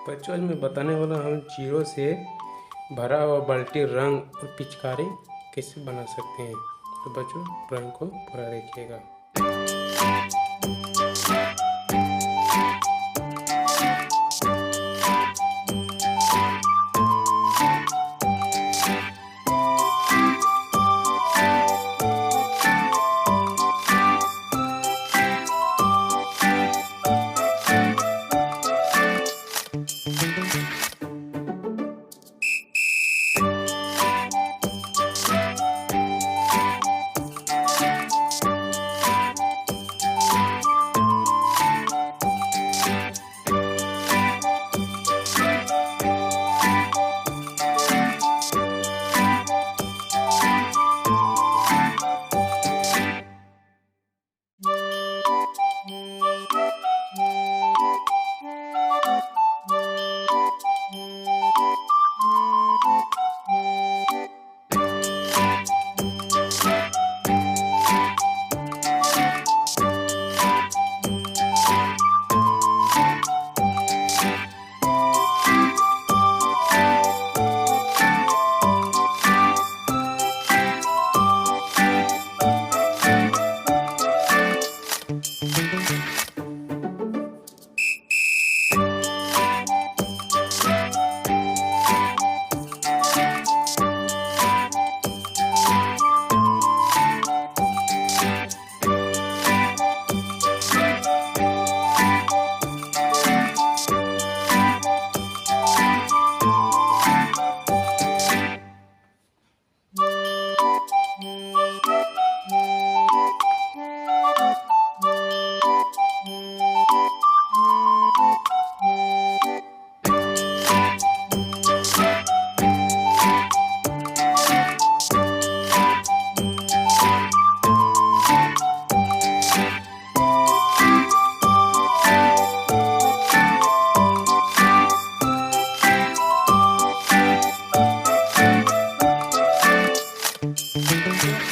बच्चों आज मैं बताने वाला हूँ जीरो से भरा हुआ बाल्टी रंग और पिचकारी कैसे बना सकते हैं। तो बच्चों ड्राइंग को पूरा देखिएगा।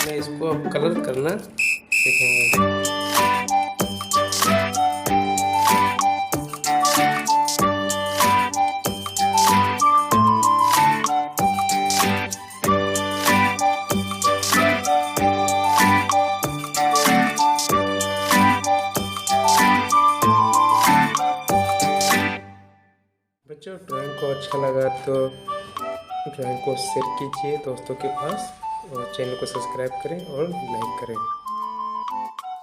मैं इसको अब कलर करना सीखेंगे। बच्चों ड्राइंग को अच्छा लगा तो ड्राइंग को शेयर कीजिए दोस्तों के पास और चैनल को सब्सक्राइब करें और लाइक करें।